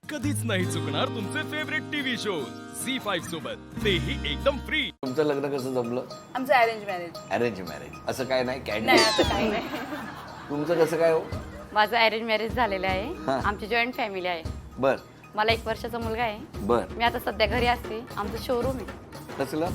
कधीच नाही चुकणार तुमचे फेवरेट टीव्ही शोज झी5 सोबत, तेही एकदम फ्री. तुमचं लग्न कसं जमलं? आमचं अरेंज मॅरेज. अरेंज मॅरेज असं काय नाही, नाही कॅन्डी. असं काही नाही. तुमचं कसं काय हो? माझं अरेंज मॅरेज झालेलं आहे. हा. आमची जॉईंट फॅमिली आहे. बर मला 1 वर्षाचा मुलगा आहे. बर. मी आता सध्या घरी असते. आमचं शोरूम आहे, कसलं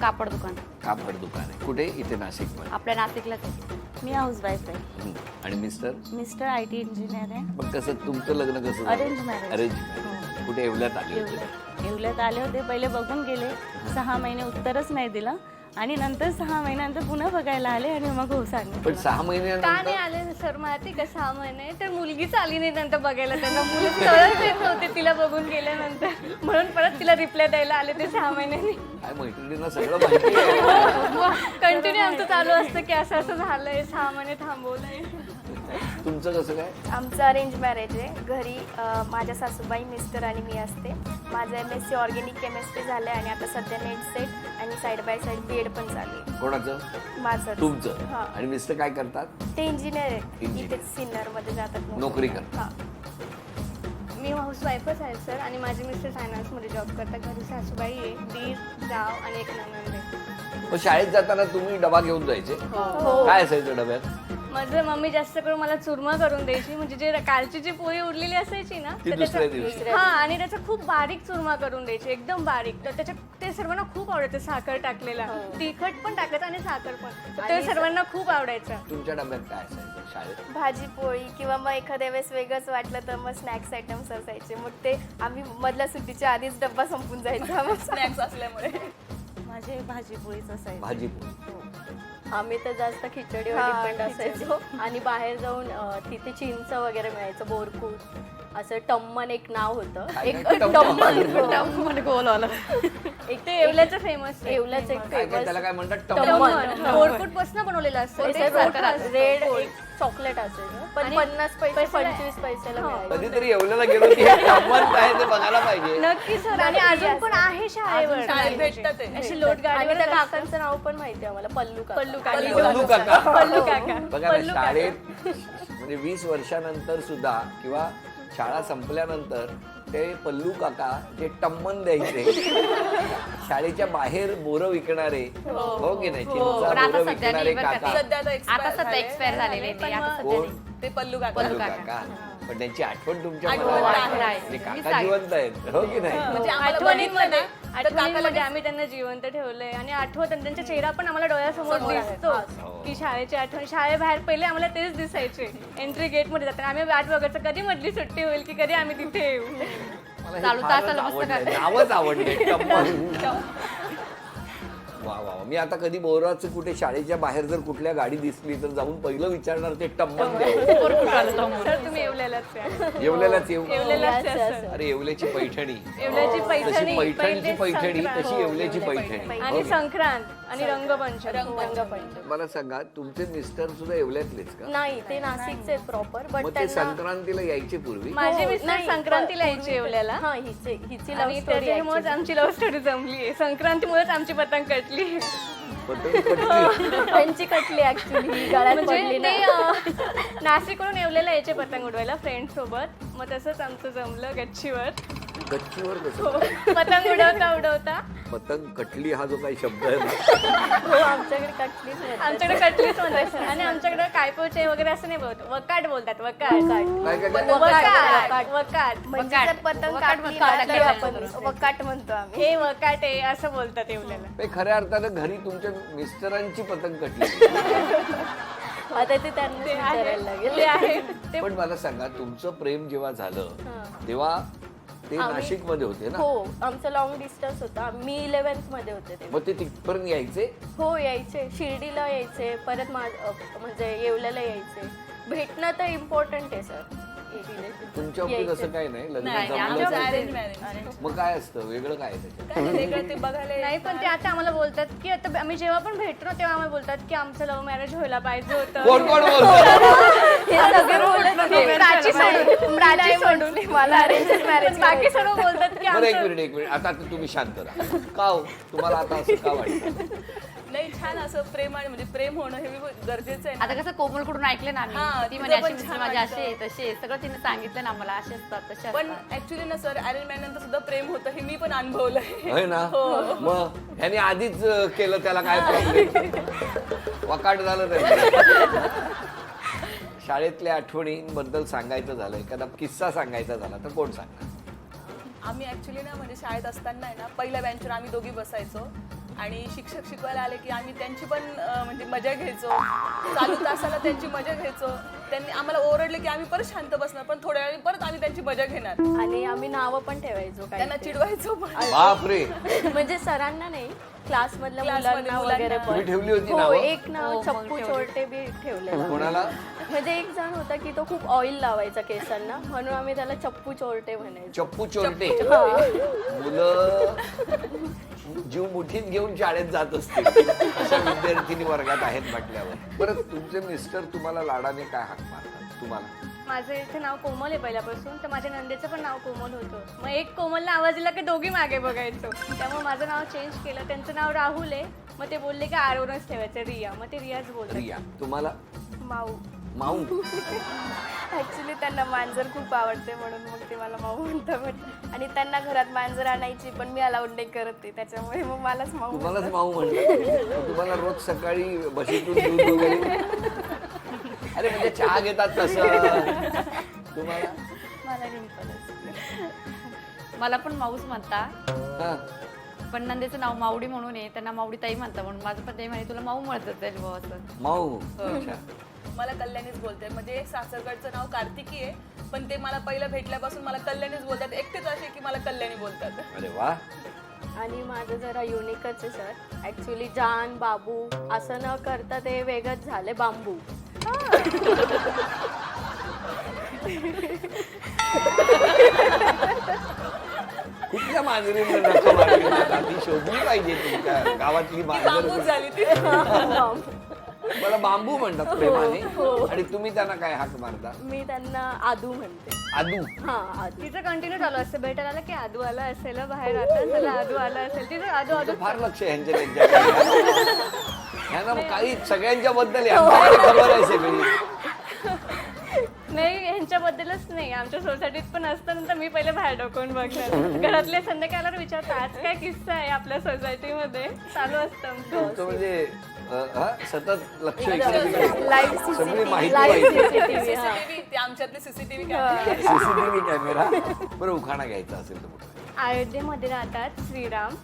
कापड दुकान. कापड दुकान आहे कुठे? इथे नाशिक मध्ये. आपल्या नाशिकलाच आहे. मी हाऊसवाईफ आहे. आणि मिस्टर? मिस्टर IT इंजिनियर आहे. मग कसं तुमचं लग्न कसं झालं? Arrange marriage. Arrange marriage. कुठे येवल्यात आले होते? येवल्यात आले होते, पहिले बघून गेले. 6 महिने उत्तरच नाही दिलं आणि नंतर 6 महिन्यानंतर पुन्हा बघायला आले आणि मग हो सांगितलं. पण 6 का नाही महिन्यानंतर आले सर माहिती का? 6 महिने तर मुलगीच आली नाही नंतर बघायला. त्यांना मुलं स्थळच येत नव्हते तिला बघून गेल्यानंतर, म्हणून परत तिला रिप्लाय द्यायला आले ते 6 महिन्यांनी. काय मैत्रिणींना सगळं माहिती आहे. कंटिन्यू आमचं चालू असतं की असं असं झालंय, 6 महिने थांबवलंय. तुमचं कसं काय? आमचं अरेंज मॅरेज आहे. घरी माझ्या सासूबाई, मिस्टर आणि मी असते. माझं MSc ऑर्गॅनिक केमिस्ट्री झालं आहे आणि आता सध्या नेट सेट आणि साईड बाय साईड BEd पण चालू आहे. कोणाचं? माझं. तुमचं. हां. आणि मिस्टर काय करतात? ते इंजिनियर आहेत. Engineer. इथेच सिनियरमध्ये जातात. नोकरी करतात. हां. मी हाऊसवाईफच आहे सर आणि माझे मिस्टर फायनान्समध्ये जॉब करतात. घरी सासूबाई आहे, दीर, जाव आणि एक नणंद आहे. मग शाळेत जाताना तुम्ही डबा घेऊन जायचे? हो. काय असायचं डब्यात? माझं मम्मी जास्त करून मला चुरमा करून द्यायची. म्हणजे जे कालची जी पोळी उरलेली असायची ना, ती तर दुसऱ्या त्याचा- दिवशी. हा, आणि त्याचा खूप बारीक चुरमा करून द्यायची, एकदम बारीक. तर त्याच्यात ते सर्वांना खूप आवडायचं, साखर टाकलेला. तिखट पण टाकायचं आणि साखर पण. तर ते सर्वांना खूप आवडायचं. तुमच्या डब्यात काय असायचं शाळेत? भाजी पोळी किंवा मग एखाद्या वेळेस वेगळंच वाटलं तर मग स्नॅक्स आयटम्स असायचे. मग ते आम्ही मधल्या सुट्टीच्या आधीच डब्बा संपून जायचा. मग स्नॅक्स असल्यामुळे माझे भाजी पोळीच असायची. भाजी पोळी. आम्ही तर जास्त खिचडीवर हा, डिपेंड असायचो आणि बाहेर जाऊन तिथे चिंच वगैरे मिळायचं, बोरकूट. असं टम्मन एक नाव होतं. काय एक काय? टम्मन? टम्मन गोलवालं. एक ते येवल्याचं फेमस येवल्याचं एक काय काय फेमस त्याला काय म्हणतात? टम्मन. बोरकूट पासून बनवलेलं असतं ते. रेड चॉकलेट असायचं, पण आणि 50 पैसे पैशाला- 25 पैशाला मिळायचं. कधीतरी येवल्याला गेलो की हे टम्मन काय ते बघायला पाहिजे. नक्की सर. आणि अजून पण आहे शाळेवर. शाळेत भेटतं ते. अशी लोट आणि गाडीवर त्या काकांचं नाव पण माहिती आहे आम्हाला, पल्लू काका. पल्लू काका. पल्लू काका. पल्लू काका. बघा ना, शाळेत म्हणजे 20 वर्षानंतर सुद्धा किंवा शाळा संपल्यानंतर ते पल्लू काका जे टम्मन द्यायचे, शाळेच्या बाहेर बोरं विकणारे, हो की नाही, चिंचा पण आता बोरं सध्या विकणारे नाही बरं का काका. ते. सध्या आता सध्या एक्सपायर झालेले ते. आता सध्या कोण? नाही. ते पल्लू काका. पल्लू काका. पण त्यांची आठवण तुमच्या आठवण मनात आहे. आहे. म्हणजे मी काका सांगेन. जिवंत आहेत, हो की नाही? म्हणजे आम्हाला आठवणींमध्ये बघितलं ना, तर काकाला आठवणींमध्ये आम्ही त्यांना जिवंत ठेवलंय आणि आठवत त्यांचा चेहरा पण आम्हाला डोळ्यासमोर समोर आहे. दिसतो हो. की शाळेची आठवण. शाळेबाहेर पहिले आम्हाला तेच दिसायचे. एंट्री गेट मध्ये जाताना आम्ही वाट बघायचं कधी मधली सुट्टी होईल की कधी आम्ही तिथे येऊ. मला हे चालू फारच तासाला आवडलंय. पुस्तकात. नावच आवडले टम्मन. वा वा वा. मी आता कधी बोराचं कुठे शाळेच्या बाहेर जर कुठल्या गाडी दिसली तर जाऊन पहिलं विचारणार ते टम्मन द्या. सर तुम्ही येवल्यालाच आहे. येवल्यालाच येऊ. येवल्यालाच आहे Yes, सर. yes. अरे येवल्याची पैठणी. येवल्याची जशी पैठणी, पैठणची पहिले पैठणी संक्रांत. तशी येवल्याची पैठणी. आणि संक्रांत आणि रंगपंचमी. रंगपंचमी. मला सांगा, तुमचे मिस्टर सुद्धा येवल्यातलेच का? नाही, ते नाशिकचे प्रॉपर, मग बट ते त्यांना संक्रांतीला यायचे पूर्वी? माझे हो, मिस्टर नाही, संक्रांतीला यायचे येवल्याला. हा, हिची लव्ह आणि स्टोरी त्याच्यामुळेच आमची लव्ह स्टोरी जमली आहे. संक्रांतीमुळेच आमची पतंग कटली. पतंग कटली. त्यांची कटली ऍक्च्युली, गळ्यात म्हणजे पडली ते ना. नाशिकवरून येवलेला यायचे पतंग उडवायला फ्रेंड सोबत. मग तसंच आमचं जमलं गच्चीवर. गच्चीवर कसं? पतंग उडवता उडवता पतंग कटली हा जो काही शब्द आहे ना, हो, आमच्याकडे कटलीच म्हणतात. आमच्याकडे कटलीच म्हणतात. आणि आमच्याकडे कायपोचे वगैरे असं नाही बोलत, वकाट बोलतात. वकाट काय काय काय? वकाट वकाट म्हणजे वकाट. जर पतंग वकाट कापली म्हणतो, ना, तर वकाट आपण वकाट म्हणतो आम्ही. हे वकाट आहे असं बोलतात येवल्याला. ते खऱ्या अर्थानं घरी तुमच्या मिस्टरांची पतंग कटली. आता ते त्यांना विचारायला लागेल. ते आहे ते. पण मला सांगा, तुमचं प्रेम जेव्हा झालं तेव्हा ते नाशिक मध्ये होते ना? हो, आमचं लॉंग डिस्टन्स होता. मी 11th मध्ये होते ते. मग ते तिथपर्यंत यायचे? हो, यायचे. शिर्डीला यायचे, परत म्हणजे येवल्याला यायचे. भेटणं तर इम्पॉर्टंट आहे सर. तुमच्या बाबतीत असं काही नाही, लग्न नाही, जमलं आमचं तर- अरेंज मॅरेज. मग काय असतं वेगळं काय आहे त्याच्यात? काय वेगळं ते बघायला नाही पण ते आता आम्हाला बोलतात की आता आम्ही जेव्हा पण भेटतो ना तेव्हा आम्हाला बोलतात की आमचं लव्ह मॅरेज व्हायला पाहिजे होतं. कोण कोण बोलतो? प्राची सोडून मला अरेंज मॅरेज बाकी सर्व बोलतात की बरं, एक आमचं मिनिट एक मिनिट. आता तुम्ही शांत राहा. का हो? तुम्हाला आता असं का वाटतं? नाही छान असं प्रेम आणि म्हणजे प्रेम होणं हे गरजेचं आहे ना. आता कसं कोमलकडून ऐकलं ना हा, आम्ही ती तिचं म्हणे पण अशी छान माझी अशी आहे, वाटतं. तशी आहे. सगळं तिने सांगितलं ना मला असे असतात तसे पण असतात ऍक्च्युली ना सर अरेंज मॅरेज सुद्धा प्रेम होतं हे मी पण अनुभवलंय. होय ना मग ह्याने आधीच केलं त्याला काय प्रॉब्लेम वकाट झालं त्याचं. शाळेतल्या आठवणींबद्दल सांगायचं झालं एखादा किस्सा सांगायचा झाला तर कोण सांगणार? आम्ही ऍक्च्युली ना म्हणजे शाळेत असताना आहे ना पहिल्या बेंचवर आम्ही दोघी बसायचो आणि शिक्षक शिकवायला आले की आम्ही त्यांची पण म्हणजे मजा घ्यायचो. चालू तासाला त्यांची मजा घ्यायचो. त्यांनी आम्हाला ओरडले की आम्ही परत शांत बसणार पण थोड्या वेळाने परत आम्ही त्यांची मजा घेणार. आणि आम्ही नावं पण ठेवायचो काही त्यांना चिडवायचो पण. बापरे म्हणजे सरांना नाही क्लासमधल्या क्लासमध्ये मुलांना वगैरे मुलांना. तुम्ही पण ठेवली होती हो नावं? एक नाव हो, मग चप्पू ठेवली. चोरटे बी ठेवलेलं. कोणाला? म्हणजे एक जण होता की तो खूप ऑइल लावायचा केसांना म्हणून आम्ही त्याला चप्पू चोरटे म्हणायचो. चप्पू चोरटे. मुलं जीव मुठीत घेऊन शाळेत जात असतील अशा विद्यार्थिनी वर्गात आहेत म्हटल्यावर. बरं तुमचे मिस्टर तुम्हाला लाडाने काय हाक मारतात तुम्हाला? माझं इथे नाव कोमल आहे पहिल्यापासून तर माझ्या नंदेचं पण नाव कोमल होतं. मग एक कोमलला आवाज दिला की दोघी मागे बघायचो. त्यामुळे माझं नाव चेंज केलं. त्यांचं नाव राहुल आहे. मग ते बोलले की आरवरच ठेवायचं रिया. मग ते रियाच बोलतात. रिया. तुम्हाला? माऊ. माऊ. ऍक्च्युली त्यांना मांजर खूप आवडते म्हणून मग ते मला माऊ म्हणतात. आणि त्यांना घरात मांजर आणायची पण मी अलाउड नाही करत ते त्याच्यामुळे मग मलाच माऊ तुम्हालाच माऊ म्हणतात. तुम्हाला रोज सकाळी बशीतून दूध वगैरे अरे म्हणजे चहा घेतात तसं तुम्हाला? मला डिंपलच. मला पण माऊस म्हणता हा. पण नंदेचं नाव मावडी म्हणून आहे त्यांना मावडी ताई म्हणता म्हणून माझं पण ते म्हणे तुला माऊ म्हणतात जाईल भाऊ असं. माऊ. अच्छा. मला कल्याणीच बोलते. म्हणजे सासरकडचं नाव कार्तिकी आहे पण ते मला पहिलं भेटल्यापासून मला कल्याणीच बोलतात. एकटेच असे की मला कल्याणी बोलतात. अरे वा. आणि माझं जरा युनिकच आहे सर. ऍक्च्युली जान बाबू असं न करता ते वेगळंच झाले बांबू. कुठल्या मांजरीला नखं मारली जातात? ती शोधली पाहिजे तुमच्या गावातली बांबूच मांजर. झाली ती. मला बांबू म्हणतात प्रेमाने. आणि तुम्ही त्यांना काय हाक मारता? मी त्यांना आदू म्हणते. आदू. हा आदू. तिचं कंटिन्यू चालू असतं. भेटायला आलं की आदू आला असेल बाहेर आता चला आदू आला असेल. तिचं आदू आदू तुमचं फार लक्ष आहे त्यांच्याकडे. ह्यांना काही सगळ्यांच्या बद्दल यांच्याकडे खबर आहे सगळी. नाही ह्यांच्याबद्दलच नाही आमच्या सोसायटीत पण असतं नंतर मी पहिले बाहेर डोकून बघणार. घरातले संध्याकाळला विचारतात आज काय किस्सा आहे आपल्या सोसायटीमध्ये चालू असतं तुमचं आमचं. म्हणजे सतत लक्ष इकडे तिकडे. लाईव्ह सगळी माहिती लाईव्ह पाहिजे. CCTV, हा. सीसीटीव्ही ते आमच्यातले सीसीटीव्ही कॅमेरा. CCTV camera. बरं उखाणा घ्यायचा असेल तर कुठला? अयोध्येमध्ये राहतात श्रीराम.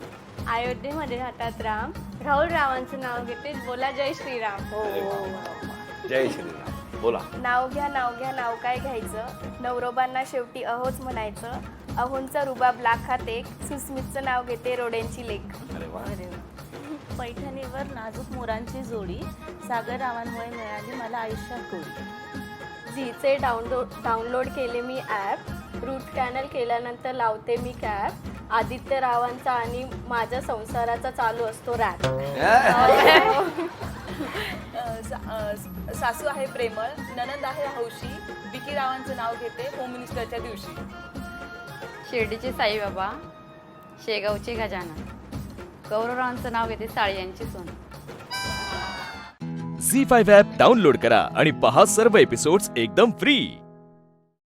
अयोध्येमध्ये राहतात राम. राहुल रावांचं नाव घेते बोला जय श्रीराम. अरे वा, वा, वा. जय श्रीराम. बोला. नाव घ्या नाव काय घ्यायचं. नवरोबांना शेवटी अहोच म्हणायचं. अहोंचा रुबाब लाखात एक. सुस्मितचं नाव घेते रोड्यांची लेक. अरे वा. पैठणीवर नाजूक मोरांची जोडी. सागर रावांमुळे मिळाली मला आयुष्यात गोडी. झीचे डाउनलोड केले मी ॲप. रूट कॅनल केल्यानंतर लावते मी कॅब. आदित्य रावांचा आणि माझ्या संसाराचा चालू असतो रॅप. सासू आहे प्रेमळ. ननंद आहे हौशी. विकी रावांचं नाव घेते होम मिनिस्टरच्या दिवशी. शिर्डीचे साईबाबा. शेगावचे गजानन. गौरवरावांचं नाव घेते साळी यांची सून. झी5 ॲप डाउनलोड करा आणि पहा सर्व एपिसोड्स एकदम फ्री.